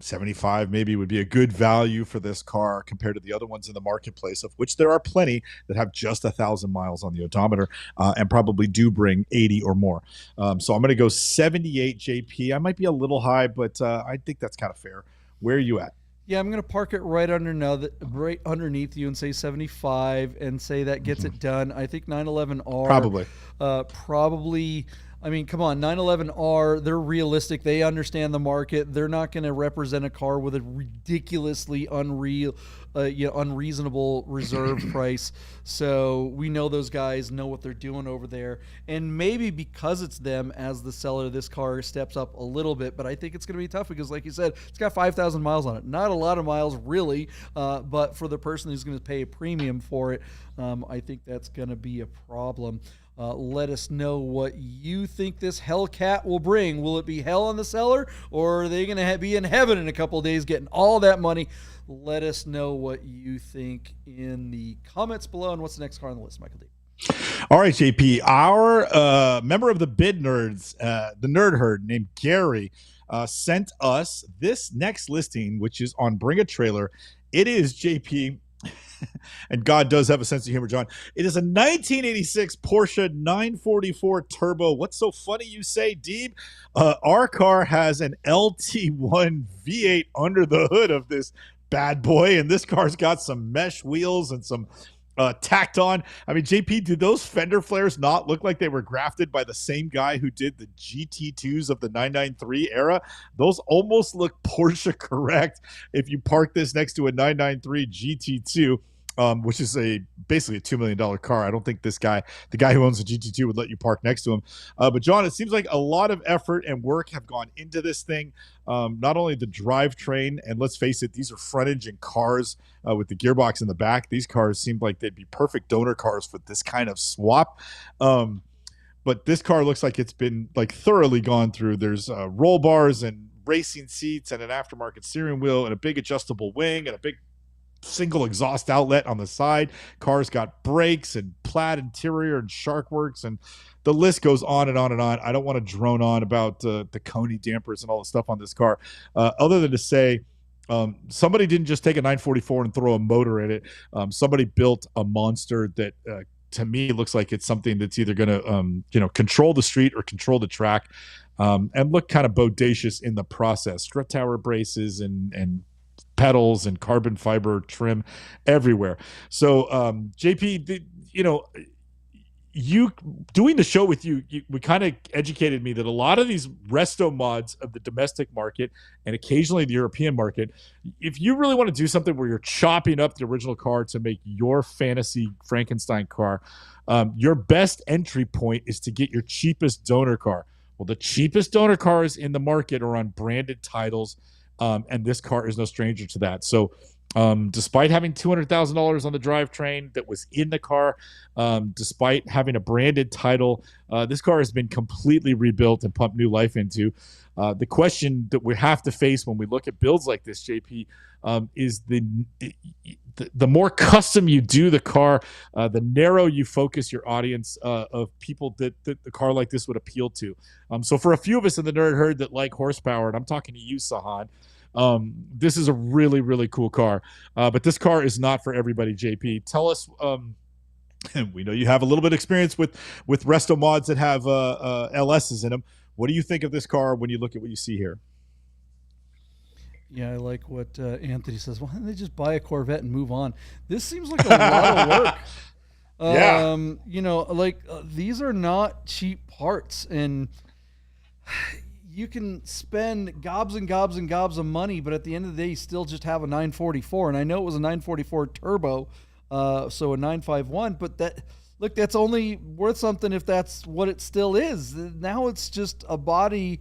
75 maybe would be a good value for this car compared to the other ones in the marketplace, of which there are plenty that have just 1,000 miles on the odometer and probably do bring 80 or more. So I'm going to go 78 JP. I might be a little high, but I think that's kind of fair. Where are you at? Yeah, I'm going to park it right underneath you and say 75 and say that gets it done. I think 911R probably. I mean, come on, 911R, they're realistic. They understand the market. They're not going to represent a car with a ridiculously unreasonable reserve price. So we know those guys know what they're doing over there. And maybe because it's them as the seller, this car steps up a little bit. But I think it's going to be tough because, like you said, it's got 5,000 miles on it. Not a lot of miles, really. But for the person who's going to pay a premium for it, I think that's going to be a problem. Let us know what you think this Hellcat will bring. Will it be hell on the seller, or are they going to be in heaven in a couple of days getting all that money? Let us know what you think in the comments below. And what's the next car on the list, Michael D? All right, JP. Our member of the Bid Nerds, the Nerd Herd, named Gary, sent us this next listing, which is on Bring a Trailer. It is, JP, and God does have a sense of humor, John. It is a 1986 Porsche 944 Turbo. What's so funny, you say, Deeb? Our car has an LT1 V8 under the hood of this bad boy, and this car's got some mesh wheels and some tacked on. I mean, JP, do those fender flares not look like they were grafted by the same guy who did the GT2s of the 993 era? Those almost look Porsche correct if you park this next to a 993 GT2. Which is basically a $2 million car. I don't think the guy who owns the GT2 would let you park next to him. But John, it seems like a lot of effort and work have gone into this thing. Not only the drivetrain, and let's face it, these are front engine cars with the gearbox in the back. These cars seem like they'd be perfect donor cars for this kind of swap. But this car looks like it's been thoroughly gone through. There's roll bars and racing seats and an aftermarket steering wheel and a big adjustable wing and a big single exhaust outlet on the side. Car's got brakes and plaid interior and Sharkworks, and the list goes on and on and on. I don't want to drone on about the Coney dampers and all the stuff on this car, other than to say somebody didn't just take a 944 and throw a motor in it. Somebody built a monster that to me looks like it's something that's either going to control the street or control the track, and look kind of bodacious in the process. Strut tower braces and pedals and carbon fiber trim everywhere. So JP, you doing the show with you kind of educated me that a lot of these resto mods of the domestic market and occasionally the European market, if you really want to do something where you're chopping up the original car to make your fantasy Frankenstein car, your best entry point is to get your cheapest donor car. Well, the cheapest donor cars in the market are on branded titles. And this car is no stranger to that. So despite having $200,000 on the drivetrain that was in the car, despite having a branded title, this car has been completely rebuilt and pumped new life into. The question that we have to face when we look at builds like this, JP, is the more custom you do the car, the narrow you focus your audience of people that the car like this would appeal to. So for a few of us in the nerd herd that like horsepower, and I'm talking to you, Sahan, this is a really, really cool car. But this car is not for everybody, JP. Tell us, we know you have a little bit of experience with resto mods that have LSs in them. What do you think of this car when you look at what you see here? Yeah, I like what Anthony says. Why don't they just buy a Corvette and move on? This seems like a lot of work. These are not cheap parts, and you can spend gobs and gobs and gobs of money, but at the end of the day, you still just have a 944. And I know it was a 944 turbo, so a 951, but that's only worth something if that's what it still is. Now it's just a body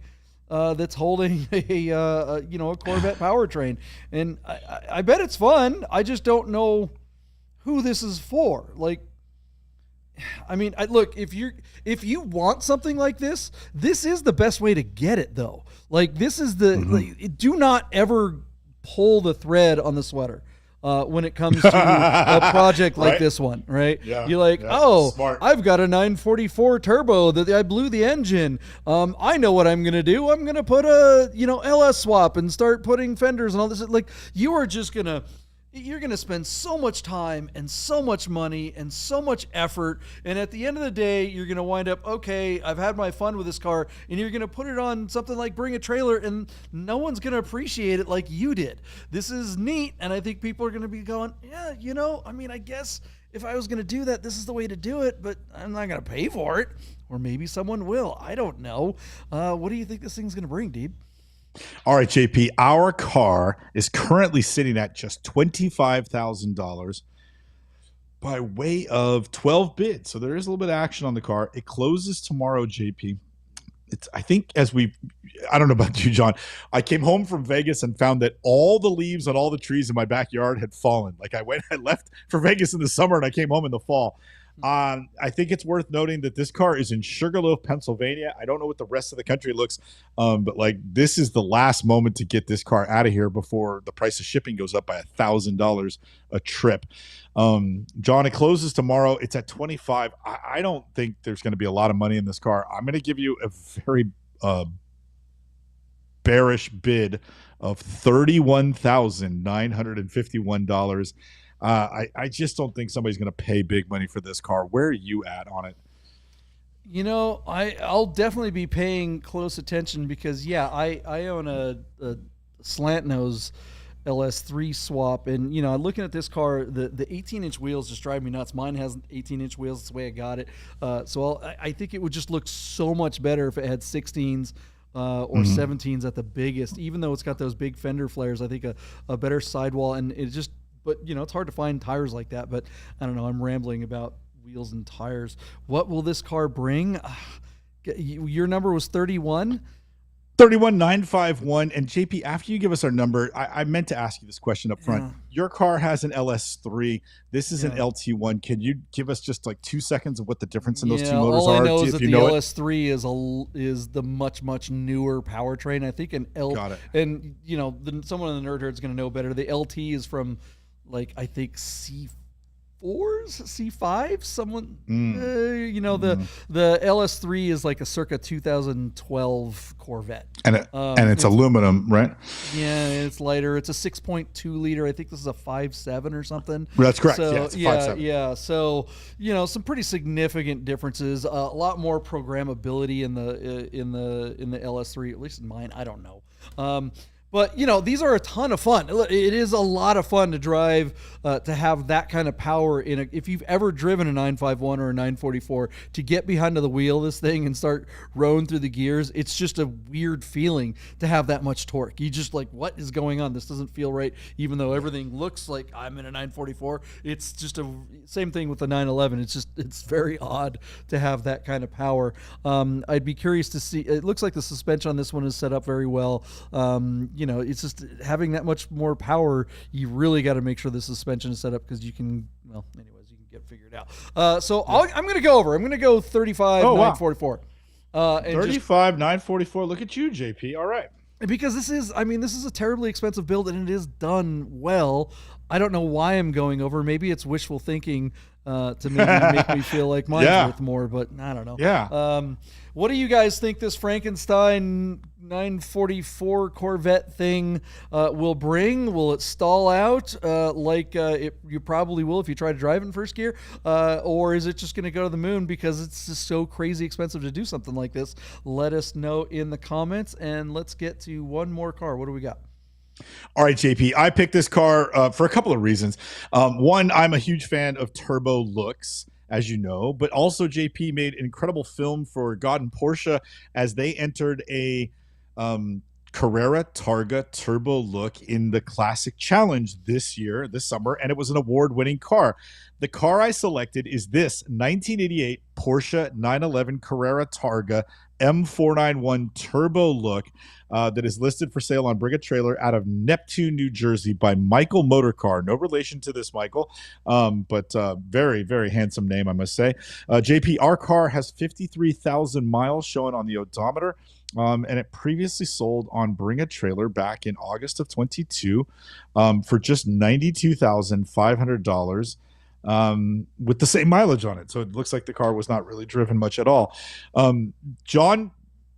that's holding a Corvette powertrain, and I bet it's fun. I just don't know who this is for. Look, if you want something like this is the best way to get it, though. This is the do not ever pull the thread on the sweater. when it comes to a project like Right? this one, right? Yeah, You're like, yeah, oh, smart. I've got a 944 turbo that I blew the engine. I know what I'm going to do. I'm going to put a, LS swap and start putting fenders and all this. Like, you're going to spend so much time and so much money and so much effort. And at the end of the day, you're going to wind up, okay, I've had my fun with this car, and you're going to put it on something like Bring a Trailer, and no one's going to appreciate it like you did. This is neat. And I think people are going to be going, yeah, I guess if I was going to do that, this is the way to do it, but I'm not going to pay for it. Or maybe someone will. I don't know. What do you think this thing's going to bring, Deeb? All right, JP, our car is currently sitting at just $25,000 by way of 12 bids. So there is a little bit of action on the car. It closes tomorrow, JP. I don't know about you, John. I came home from Vegas and found that all the leaves on all the trees in my backyard had fallen. Like I left for Vegas in the summer and I came home in the fall. I think it's worth noting that this car is in Sugarloaf, Pennsylvania. I don't know what the rest of the country looks, but like this is the last moment to get this car out of here before the price of shipping goes up by $1,000 a trip. John, it closes tomorrow. It's at 25. I don't think there's going to be a lot of money in this car. I'm going to give you a very bearish bid of $31,951. I just don't think somebody's going to pay big money for this car. Where are you at on it? I'll definitely be paying close attention because, I own a slant nose LS3 swap. And, looking at this car, the 18-inch wheels just drive me nuts. Mine has 18-inch wheels. That's the way I got it. So I think it would just look so much better if it had 16s. Or 17s at the biggest, even though it's got those big fender flares. I think a better sidewall, and but it's hard to find tires like that. But I don't know. I'm rambling about wheels and tires. What will this car bring? Your number was 31. 31,951. And JP, after you give us our number, I meant to ask you this question up front. Yeah. Your car has an LS3. This is an LT1. Can you give us just like 2 seconds of what the difference in those two motors all are? I know is that the LS3 is the much newer powertrain. I think Got it. And someone in the nerd herd is going to know better. The LT is from I think C4s, C5. Someone, the LS3 is like a circa 2012 Corvette, and it's aluminum, right? Yeah, it's lighter. It's a 6.2 liter. I think this is a 5.7 or something. That's correct. So, it's a 5.7. So some pretty significant differences. A lot more programmability in the LS3, at least in mine. I don't know. But, these are a ton of fun. It is a lot of fun to drive, to have that kind of power if you've ever driven a 951 or a 944, to get behind the wheel of this thing and start rowing through the gears. It's just a weird feeling to have that much torque. You just like, what is going on? This doesn't feel right, even though everything looks like I'm in a 944. It's just same thing with the 911. It's very odd to have that kind of power. I'd be curious to see. It looks like the suspension on this one is set up very well. It's just having that much more power. You really got to make sure the suspension is set up because you can, anyways, you can get figured out. I'm going to go over. I'm going to go 35,944. 35,944. Look at you, JP. All right. Because this is a terribly expensive build and it is done well. I don't know why I'm going over. Maybe it's wishful thinking to maybe make me feel like mine's worth more, but I don't know. Yeah. What do you guys think this Frankenstein 944 Corvette thing will bring? Will it stall out you probably will if you try to drive it in first gear? Or is it just going to go to the moon because it's just so crazy expensive to do something like this? Let us know in the comments, and let's get to one more car. What do we got? All right, JP, I picked this car for a couple of reasons. One, I'm a huge fan of turbo looks, as you know, but also JP made an incredible film for Gaudin Porsche as they entered a Carrera Targa turbo look in the Classic Challenge this summer, and it was an award-winning car. The car I selected is this 1988 Porsche 911 Carrera Targa M491 turbo look that is listed for sale on Bring a Trailer out of Neptune, New Jersey by Michael Motorcar. No relation to this Michael, but very, very handsome name, I must say. JP, our car has 53,000 miles showing on the odometer. and it previously sold on Bring a Trailer back in August of 22 for just $92,500 with the same mileage on it. So it looks like the car was not really driven much at all. John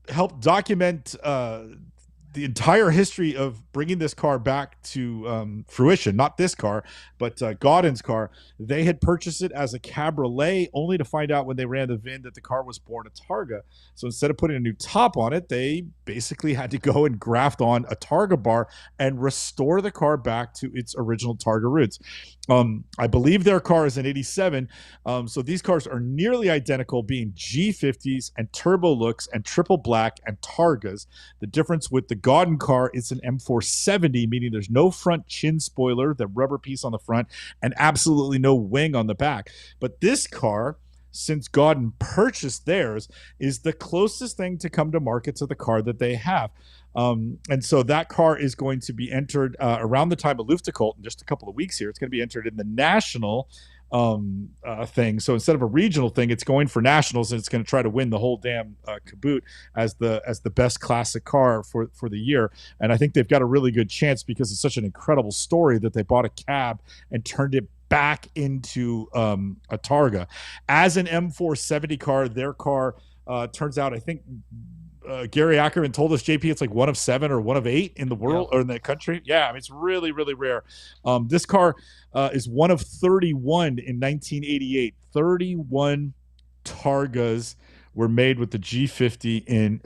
helped document the entire history of bringing this car back to fruition. Not this car, but Gaudin's car. They had purchased it as a cabriolet, only to find out when they ran the VIN that the car was born a Targa. So instead of putting a new top on it, they basically had to go and graft on a Targa bar and restore the car back to its original Targa roots. I believe their car is an 87. So these cars are nearly identical, being G50s and turbo looks and triple black and Targas. The difference with the Gaudin car is an M470, meaning there's no front chin spoiler, the rubber piece on the front, and absolutely no wing on the back. But this car, since Gaudin purchased theirs, is the closest thing to come to market to the car that they have. And so that car is going to be entered around the time of Luftgekühlt in just a couple of weeks here. It's going to be entered in the national thing. So instead of a regional thing, it's going for nationals, and it's going to try to win the whole damn caboot as the best classic car for the year. And I think they've got a really good chance because it's such an incredible story that they bought a cab and turned it back into a Targa. As an M470 car, their car turns out, I think Gary Ackerman told us, JP, it's like 1 of 7 or 1 of 8 in the world or in the country. Yeah, I mean, it's really, really rare. This car is 1 of 31 in 1988. 31 Targas were made with the G50 in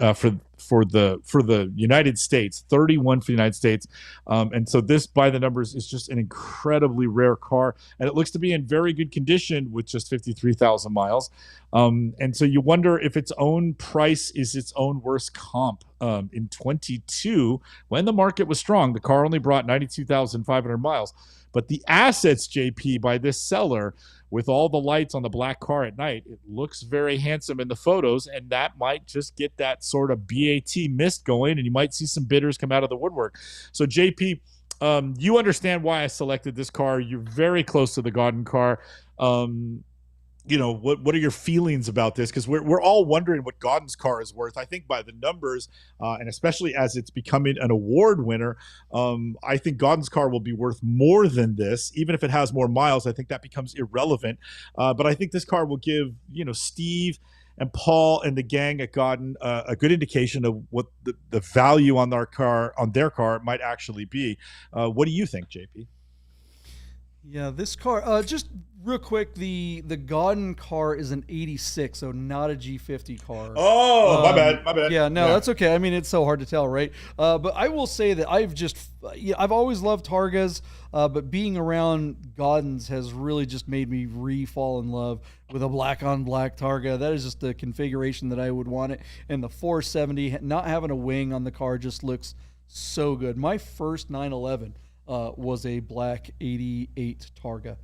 for the United States. 31 for the United States, and so this, by the numbers, is just an incredibly rare car, and it looks to be in very good condition with just 53,000 miles. And so you wonder if its own price is its own worst comp. In 22, when the market was strong, the car only brought 92,500 miles, but the assets, JP, by this seller, with all the lights on the black car at night, it looks very handsome in the photos, and that might just get that sort of BAT mist going, and you might see some bidders come out of the woodwork. So, JP, you understand why I selected this car. You're very close to the Gaudin car. What are your feelings about this? Because we're all wondering what Gaudin's car is worth. I think by the numbers, and especially as it's becoming an award winner, I think Gaudin's car will be worth more than this. Even if it has more miles, I think that becomes irrelevant. But I think this car will give Steve and Paul and the gang at Gaudin a good indication of what the value on their car might actually be. What do you think, JP? Yeah, this car, just real quick, the Gaudin car is an 86, so not a G50 car. Oh, my bad. Yeah, no, that's okay. I mean, it's so hard to tell, right? But I will say that I've always loved Targas, but being around Gaudins has really just made me re-fall in love with a black-on-black Targa. That is just the configuration that I would want it. And the 470, not having a wing on the car just looks so good. My first 911 was a black 88 Targa.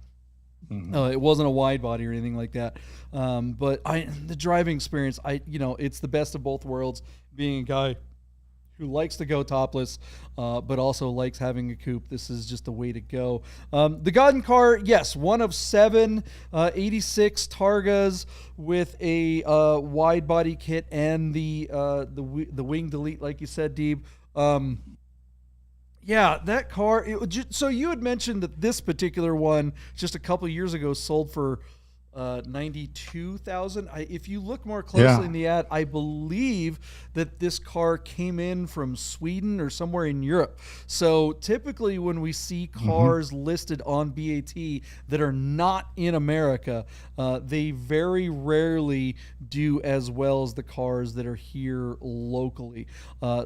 Mm-hmm. It wasn't a wide body or anything like that. But the driving experience, it's the best of both worlds. Being a guy who likes to go topless, but also likes having a coupe, this is just the way to go. The Gaudin car, yes, 1 of 7 86 Targas with a wide body kit and the wing delete, like you said, Deeb. Yeah, that car. So you had mentioned that this particular one just a couple years ago sold for 92,000. If you look more closely in the ad, I believe that this car came in from Sweden or somewhere in Europe. So typically when we see cars listed on BAT that are not in America, they very rarely do as well as the cars that are here locally.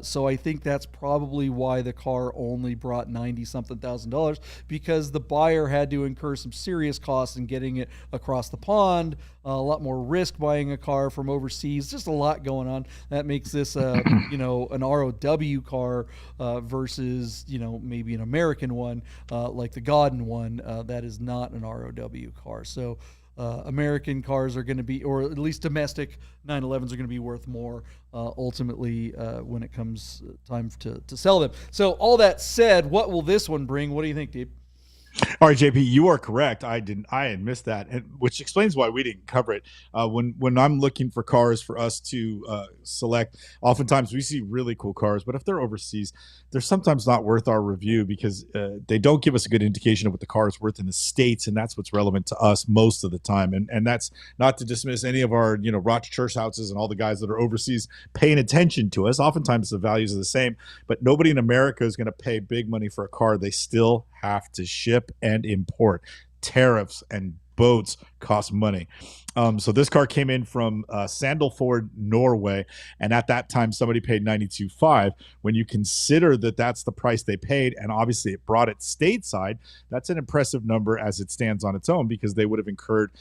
So I think that's probably why the car only brought $90-something thousand, because the buyer had to incur some serious costs in getting it across the pond, a lot more risk buying a car from overseas, just a lot going on. That makes this an ROW car versus maybe an American one like the Gaudin one that is not an ROW car. So American cars are going to be, or at least domestic 911s are going to be worth more ultimately when it comes time to sell them. So all that said, what will this one bring? What do you think, Deep? All right, JP, you are correct. I had missed that, and which explains why we didn't cover it. When I'm looking for cars for us to select, oftentimes we see really cool cars, but if they're overseas, they're sometimes not worth our review because they don't give us a good indication of what the car is worth in the States, and that's what's relevant to us most of the time. And that's not to dismiss any of our Roch church houses and all the guys that are overseas paying attention to us. Oftentimes the values are the same, but nobody in America is going to pay big money for a car they still have to ship and import. Tariffs and boats cost money. So this car came in from Sandalford, Norway, and at that time somebody paid $92,500. When you consider that that's the price they paid, and obviously it brought it stateside, that's an impressive number as it stands on its own, because they would have incurred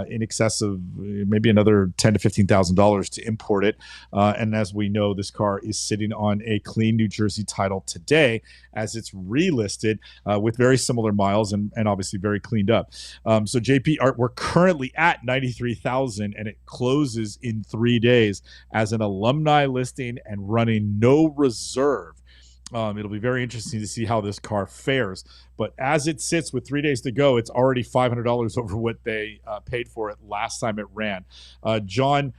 in excess of maybe another $10,000 to $15,000 to import it. And as we know, this car is sitting on a clean New Jersey title today, as it's relisted with very similar miles and obviously very cleaned up. So JP, we're currently at 93,000, and it closes in 3 days as an alumni listing and running no reserve. It'll be very interesting to see how this car fares. But as it sits with 3 days to go, it's already $500 over what they paid for it last time it ran. John,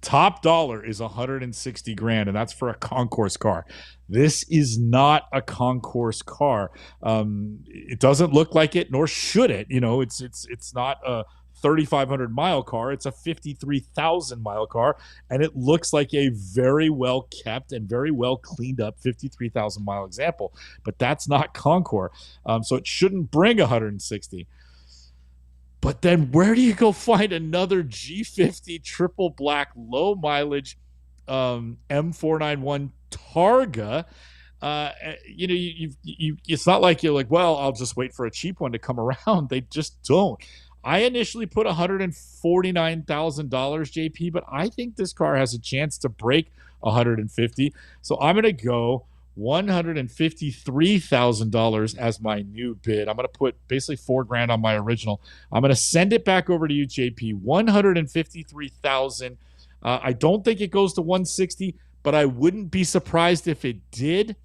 top dollar is $160,000, and that's for a concourse car. This is not a concourse car. It doesn't look like it, nor should it. It's not a 3,500 mile car. It's a 53,000 mile car, and it looks like a very well kept and very well cleaned up 53,000 mile example. But that's not Concours, so it shouldn't bring 160. But then where do you go find another G50 triple black low mileage M491 Targa? It's not like you're like, well, I'll just wait for a cheap one to come around. They just don't. I initially put $149,000, JP, but I think this car has a chance to break 150. So I'm going to go $153,000 as my new bid. I'm going to put basically $4,000 on my original. I'm going to send it back over to you, JP. $153,000. I don't think it goes to 160, but I wouldn't be surprised if it did.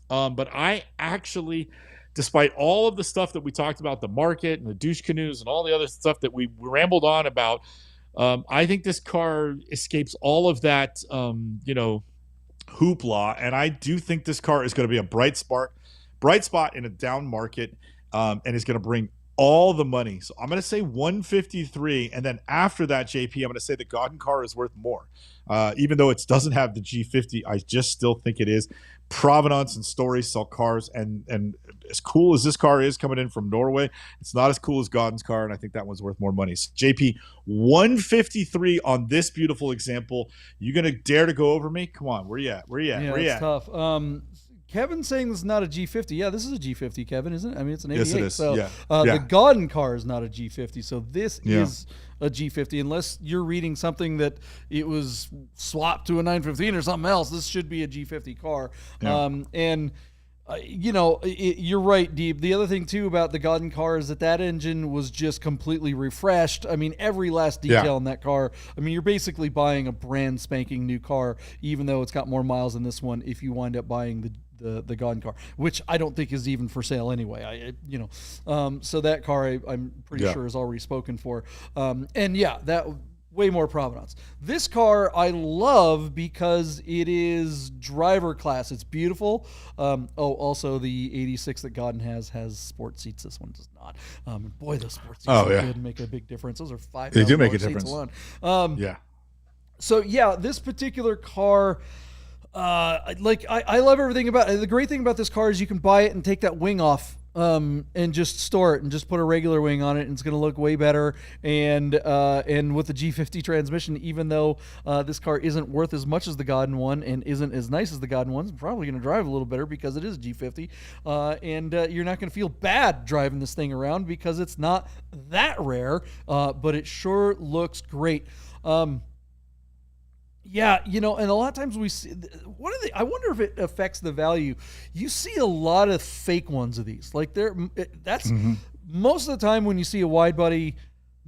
But I actually, despite all of the stuff that we talked about, the market and the douche canoes and all the other stuff that we rambled on about, I think this car escapes all of that, hoopla, and I do think this car is going to be a bright spot in a down market, and is going to bring all the money. So I'm going to say 153, and then after that, JP, I'm going to say the Gaudin car is worth more, even though it doesn't have the G50. I just still think it is. Provenance and Stories sell cars, and as cool as this car is coming in from Norway, it's not as cool as Gaudin's car, and I think that one's worth more money. So JP, 153 on this beautiful example. You gonna dare to go over me? Come on, where you at? Yeah, it's tough. Kevin's saying this is not a G50. Yeah, this is a G50, Kevin, isn't it? I mean, it's an 88. Yes, it is. So the Gaudin car is not a G50. So this is a G50, unless you're reading something that it was swapped to a 915 or something else. This should be a G50 car. Yeah. You're right, Deeb. The other thing too about the Gaudin car is that engine was just completely refreshed. I mean, every last detail in that car. I mean, you're basically buying a brand spanking new car, even though it's got more miles than this one. If you wind up buying the Gaudin car, which I don't think is even for sale anyway. So that car I'm pretty sure is already spoken for. That way more provenance. This car I love because it is driver class. It's beautiful. Also the 86 that Gaudin has sport seats. This one does not. Boy, those sport seats could make a big difference. Those are $5,000. They do make a difference alone. So this particular car, I love everything about it. The great thing about this car is you can buy it and take that wing off and just store it and just put a regular wing on it, and it's going to look way better. And with the G50 transmission, even though this car isn't worth as much as the Gaudin one and isn't as nice as the Gaudin one, it's probably going to drive a little better because it is a G50. And you're not going to feel bad driving this thing around because it's not that rare, but it sure looks great. And a lot of times we see, I wonder if it affects the value. You see a lot of fake ones of these. Most of the time when you see a wide body,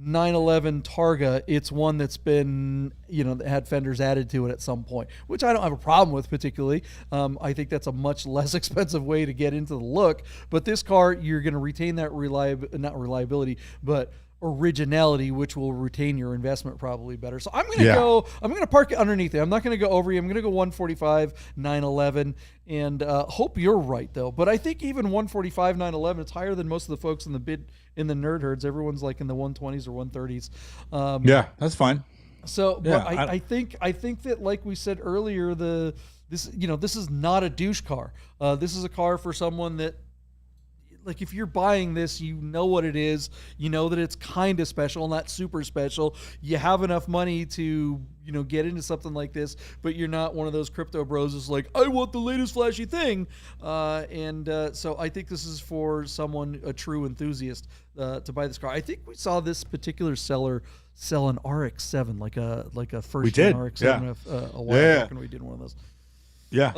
911 Targa, it's one that's been, that had fenders added to it at some point, which I don't have a problem with particularly. I think that's a much less expensive way to get into the look. But this car, you're going to retain that not reliability, but originality, which will retain your investment probably better. So I'm going to park it underneath it. I'm not going to go over you. I'm going to go 145, 911, and hope you're right though. But I think even 145, 911, it's higher than most of the folks in the nerd herds. Everyone's like in the 120s or 130s. Yeah, that's fine. So, yeah, but I think that, like we said earlier, this is not a douche car. This is a car for someone that, like, if you're buying this, you know what it is. You know that it's kind of special, not super special. You have enough money to, get into something like this, but you're not one of those crypto bros who's like, I want the latest flashy thing. So I think this is for someone, a true enthusiast, to buy this car. I think we saw this particular seller sell an RX-7, like a first-gen RX-7 a while back when we did one of those. Yeah,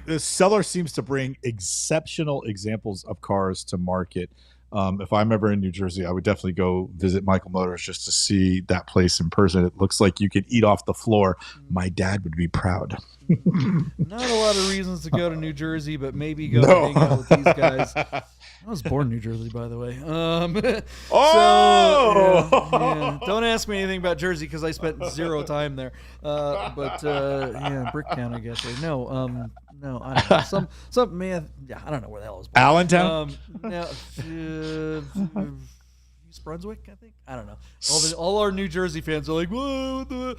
the seller seems to bring exceptional examples of cars to market. If I'm ever in New Jersey, I would definitely go visit Michael Motors just to see that place in person. It looks like you could eat off the floor. My dad would be proud. Not a lot of reasons to go to New Jersey, but maybe go hang out with these guys. I was born in New Jersey, by the way. Don't ask me anything about Jersey because I spent zero time there. Bricktown, I guess. Or no, I don't know. Some man. Yeah, I don't know where the hell it was. Allentown. East Brunswick, I think. I don't know. All our New Jersey fans are like, whoa,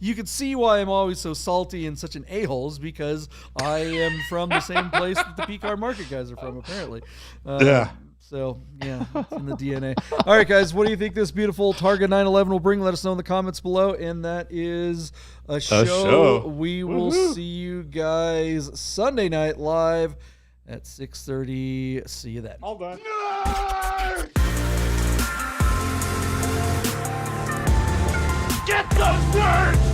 you can see why I'm always so salty and such an a-holes, because I am from the same place that the PCAR Market guys are from, apparently. So, yeah, it's in the DNA. All right, guys, what do you think this beautiful Targa 911 will bring? Let us know in the comments below. And that is a show. We will see you guys Sunday night live at 6:30. See you then. All done. Get those words!